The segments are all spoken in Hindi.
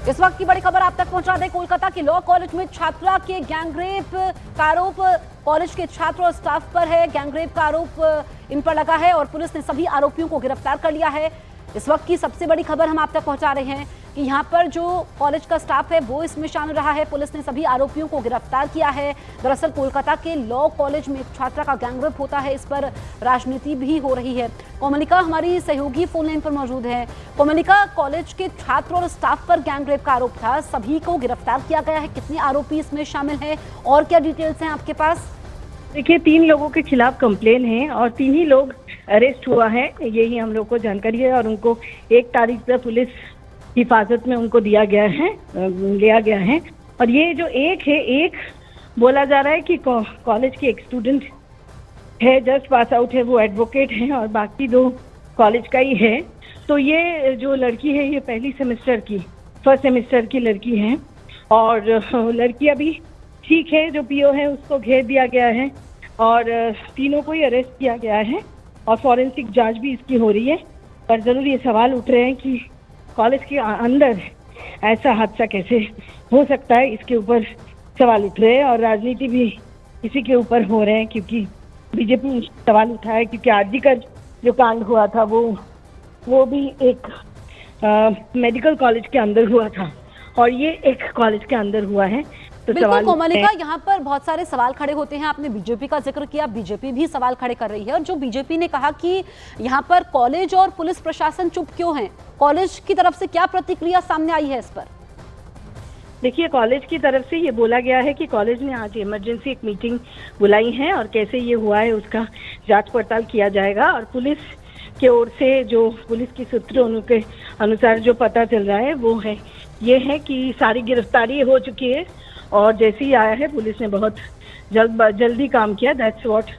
इस वक्त की बड़ी खबर आप तक पहुंचा दें। कोलकाता के लॉ कॉलेज में छात्रा के गैंगरेप का आरोप कॉलेज के छात्र और स्टाफ पर है। गैंगरेप का आरोप इन पर लगा है और पुलिस ने सभी आरोपियों को गिरफ्तार कर लिया है। इस वक्त की सबसे बड़ी खबर हम आप तक पहुंचा रहे हैं कि यहाँ पर जो कॉलेज का स्टाफ है वो इसमें शामिल रहा है। पुलिस ने सभी आरोपियों को गिरफ्तार किया है। दरअसल कोलकाता के लॉ कॉलेज में एक छात्रा का गैंगरेप होता है, इस पर राजनीति भी हो रही है। कोमलिका हमारी सहयोगी फोन लाइन पर मौजूद है। कोमलिका, कॉलेज के छात्र और स्टाफ पर गैंगरेप का आरोप था, सभी को गिरफ्तार किया गया है। कितने आरोपी इसमें शामिल हैं और क्या डिटेल्स हैं आपके पास? देखिए, 3 लोगों के खिलाफ कंप्लेन है और 3 ही लोग अरेस्ट हुआ है, यही हम लोग को जानकारी है। और उनको 1 तारीख पर पुलिस हिफाजत में उनको लिया गया है। और ये जो एक बोला जा रहा है कि कॉलेज की एक स्टूडेंट है, जस्ट पास आउट है, वो एडवोकेट है और बाकी 2 कॉलेज का ही है। तो ये जो लड़की है ये फर्स्ट सेमेस्टर की लड़की है और लड़की अभी ठीक है। जो पीओ है उसको घेर दिया गया है और तीनों को ही अरेस्ट किया गया है और फॉरेंसिक जांच भी इसकी हो रही है। पर जरूर ये सवाल उठ रहे हैं कि कॉलेज के अंदर ऐसा हादसा कैसे हो सकता है, इसके ऊपर सवाल उठ रहे हैं और राजनीति भी इसी के ऊपर हो रहे हैं, क्योंकि बीजेपी सवाल उठाया है क्योंकि आरजी का जो कांड हुआ था वो भी एक मेडिकल कॉलेज के अंदर हुआ था और ये एक कॉलेज के अंदर हुआ है। तो बिल्कुल कोमलिका, यहाँ पर बहुत सारे सवाल खड़े होते हैं। आपने बीजेपी का जिक्र किया, बीजेपी भी सवाल खड़े कर रही है। और जो बीजेपी ने कहा कि यहाँ पर कॉलेज और पुलिस प्रशासन चुप क्यों है, कॉलेज की तरफ से क्या प्रतिक्रिया सामने आई है इस पर? देखिए, कॉलेज की तरफ से ये बोला गया है कि कॉलेज ने आज इमरजेंसी एक मीटिंग बुलाई है और कैसे ये हुआ है उसका जांच पड़ताल किया जाएगा। और पुलिस की ओर से जो पुलिस की सूत्रों के अनुसार जो पता चल रहा है वो है ये है कि सारी गिरफ्तारी हो चुकी है और जैसे ही आया है पुलिस ने बहुत जल्दी काम किया। दैट्स व्हाट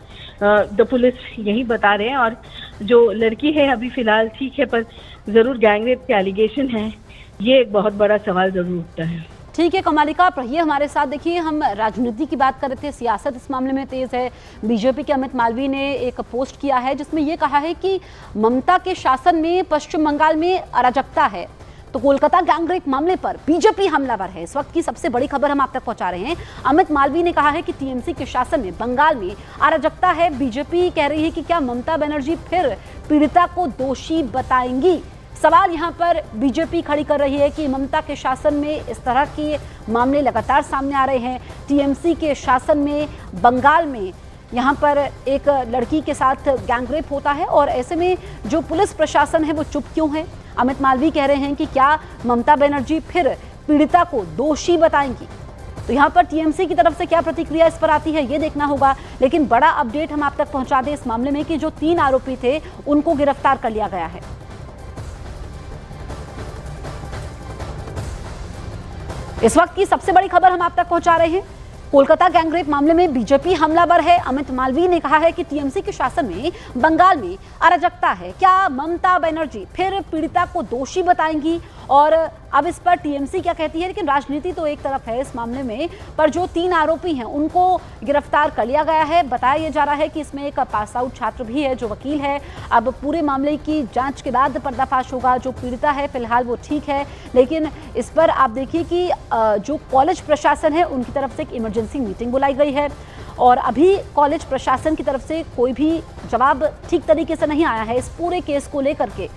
द पुलिस यही बता रहे हैं। और जो लड़की है अभी फिलहाल ठीक है, पर जरूर गैंगरेप के एलिगेशन है, ये एक बहुत बड़ा सवाल जरूर उठता है। ठीक है कोमलिका, आप रहिए हमारे साथ। देखिए, हम राजनीति की बात कर रहे थे, सियासत इस मामले में तेज है। बीजेपी के अमित मालवीय ने एक पोस्ट किया है जिसमें ये कहा है कि ममता के शासन में पश्चिम बंगाल में अराजकता है। तो कोलकाता गैंगरेप मामले पर बीजेपी हमलावर है। इस वक्त की सबसे बड़ी खबर हम आप तक पहुंचा रहे हैं। अमित मालवीय ने कहा है कि टीएमसी के शासन में बंगाल में अराजकता है। बीजेपी कह रही है कि क्या ममता बनर्जी फिर पीड़िता को दोषी बताएंगी? सवाल यहाँ पर बीजेपी खड़ी कर रही है कि ममता के शासन में इस तरह के मामले लगातार सामने आ रहे हैं। टीएमसी के शासन में बंगाल में यहाँ पर एक लड़की के साथ गैंगरेप होता है और ऐसे में जो पुलिस प्रशासन है वो चुप क्यों है? अमित मालवीय कह रहे हैं कि क्या ममता बनर्जी फिर पीड़िता को दोषी बताएंगी? तो यहाँ पर टीएमसी की तरफ से क्या प्रतिक्रिया इस पर आती है ये देखना होगा। लेकिन बड़ा अपडेट हम आप तक पहुंचा दें इस मामले में कि जो 3 आरोपी थे उनको गिरफ्तार कर लिया गया है। इस वक्त की सबसे बड़ी खबर हम आप तक पहुंचा रहे हैं। कोलकाता गैंगरेप मामले में बीजेपी हमलावर है। अमित मालवीय ने कहा है कि टीएमसी के शासन में बंगाल में अराजकता है। क्या ममता बनर्जी फिर पीड़िता को दोषी बताएंगी? और अब इस पर टीएमसी क्या कहती है? लेकिन राजनीति तो एक तरफ है इस मामले में, पर जो 3 आरोपी हैं उनको गिरफ्तार कर लिया गया है। बताया जा रहा है कि इसमें एक पास आउट छात्र भी है जो वकील है। अब पूरे मामले की जांच के बाद पर्दाफाश होगा। जो पीड़िता है फिलहाल वो ठीक है, लेकिन इस पर आप देखिए कि जो कॉलेज प्रशासन है उनकी तरफ से एक इमरजेंसी मीटिंग बुलाई गई है और अभी कॉलेज प्रशासन की तरफ से कोई भी जवाब ठीक तरीके से नहीं आया है इस पूरे केस को लेकर के।